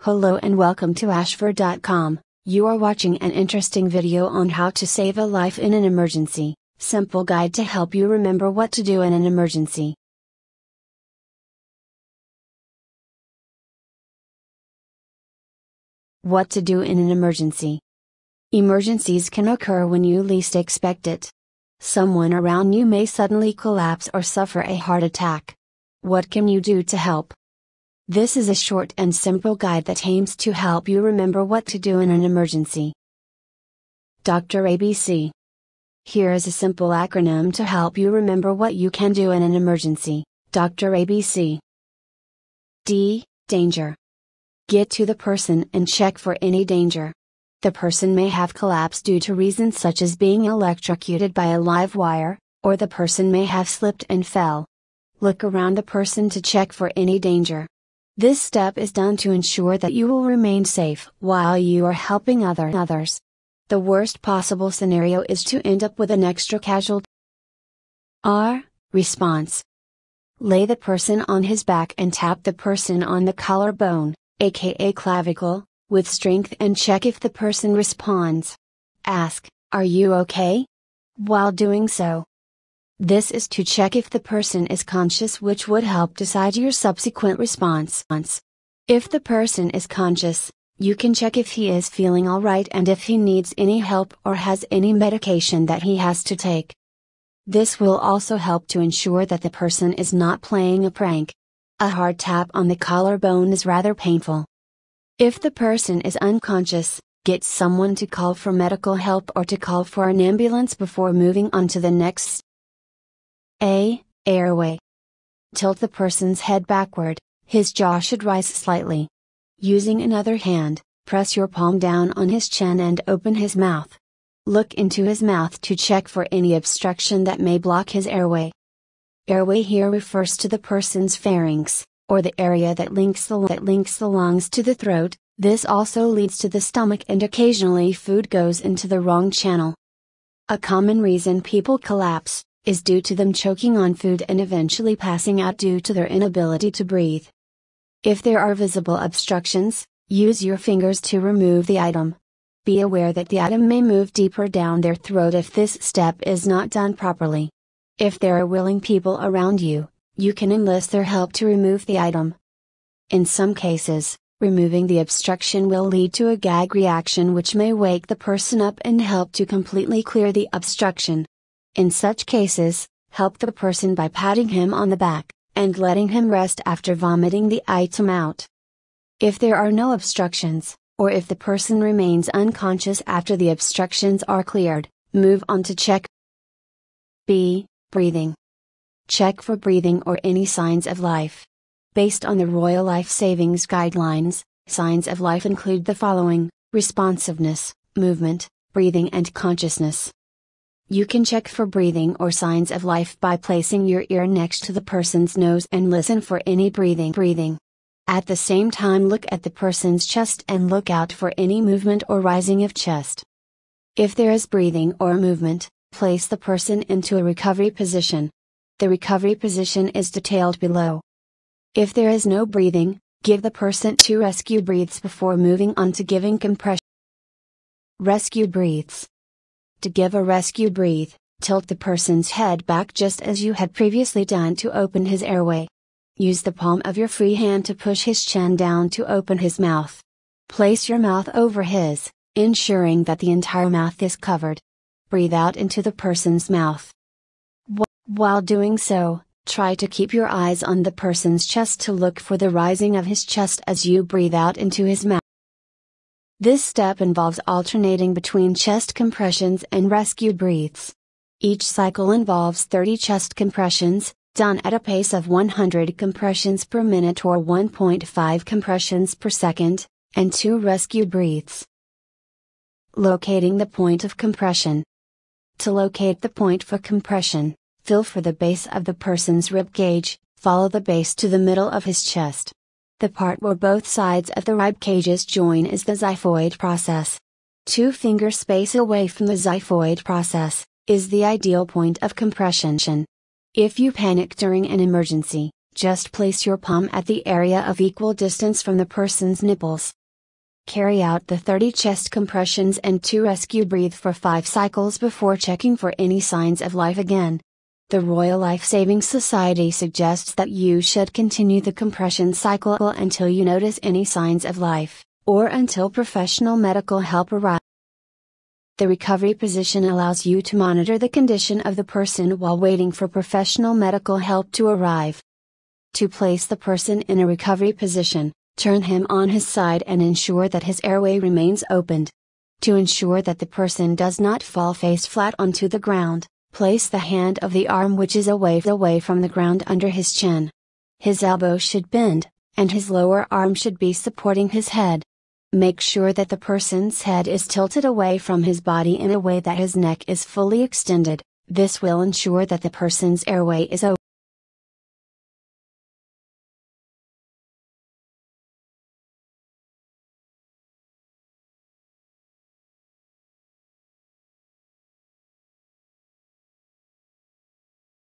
Hello and welcome to Ashford.com. You are watching an interesting video on how to save a life in an emergency. Simple guide to help you remember what to do in an emergency. What to do in an emergency. Emergencies can occur when you least expect it. Someone around you may suddenly collapse or suffer a heart attack. What can you do to help? This is a short and simple guide that aims to help you remember what to do in an emergency. Dr. ABC. Here is a simple acronym to help you remember what you can do in an emergency. Dr. ABC. D. Danger. Get to the person and check for any danger. The person may have collapsed due to reasons such as being electrocuted by a live wire, or the person may have slipped and fell. Look around the person to check for any danger. This step is done to ensure that you will remain safe while you are helping others. The worst possible scenario is to end up with an extra casualty. R. Response. Lay the person on his back and tap the person on the collarbone, aka clavicle, with strength and check if the person responds. Ask, "Are you okay?" while doing so. This is to check if the person is conscious, which would help decide your subsequent response. If the person is conscious, you can check if he is feeling alright and if he needs any help or has any medication that he has to take. This will also help to ensure that the person is not playing a prank. A hard tap on the collarbone is rather painful. If the person is unconscious, get someone to call for medical help or to call for an ambulance before moving on to the next. A. Airway. Tilt the person's head backward, his jaw should rise slightly. Using another hand, press your palm down on his chin and open his mouth. Look into his mouth to check for any obstruction that may block his airway. Airway here refers to the person's pharynx, or the area that links the lungs to the throat. This also leads to the stomach and occasionally food goes into the wrong channel. A common reason people collapse is due to them choking on food and eventually passing out due to their inability to breathe. If there are visible obstructions, use your fingers to remove the item. Be aware that the item may move deeper down their throat if this step is not done properly. If there are willing people around you, you can enlist their help to remove the item. In some cases, removing the obstruction will lead to a gag reaction which may wake the person up and help to completely clear the obstruction. In such cases, help the person by patting him on the back, and letting him rest after vomiting the item out. If there are no obstructions, or if the person remains unconscious after the obstructions are cleared, move on to check. B. Breathing. Check for breathing or any signs of life. Based on the Royal Life Savings Guidelines, signs of life include the following: responsiveness, movement, breathing and consciousness. You can check for breathing or signs of life by placing your ear next to the person's nose and listen for any breathing. At the same time, look at the person's chest and look out for any movement or rising of chest. If there is breathing or movement, place the person into a recovery position. The recovery position is detailed below. If there is no breathing, give the person 2 rescue breaths before moving on to giving compression. Rescue breaths. To give a rescue breathe, tilt the person's head back just as you had previously done to open his airway. Use the palm of your free hand to push his chin down to open his mouth. Place your mouth over his, ensuring that the entire mouth is covered. Breathe out into the person's mouth. While doing so, try to keep your eyes on the person's chest to look for the rising of his chest as you breathe out into his mouth. This step involves alternating between chest compressions and rescue breaths. Each cycle involves 30 chest compressions, done at a pace of 100 compressions per minute or 1.5 compressions per second, and 2 rescue breaths. Locating the point of compression. To locate the point for compression, feel for the base of the person's rib cage, follow the base to the middle of his chest. The part where both sides of the rib cages join is the xiphoid process. 2 finger space away from the xiphoid process is the ideal point of compression. If you panic during an emergency, Just place your palm at the area of equal distance from the person's nipples. Carry out the 30 chest compressions and 2 rescue breathe for 5 cycles before checking for any signs of life again. The Royal Life Saving Society suggests that you should continue the compression cycle until you notice any signs of life, or until professional medical help arrives. The recovery position allows you to monitor the condition of the person while waiting for professional medical help to arrive. To place the person in a recovery position, turn him on his side and ensure that his airway remains opened. To ensure that the person does not fall face flat onto the ground, place the hand of the arm which is away from the ground under his chin. His elbow should bend, and his lower arm should be supporting his head. Make sure that the person's head is tilted away from his body in a way that his neck is fully extended. This will ensure that the person's airway is open.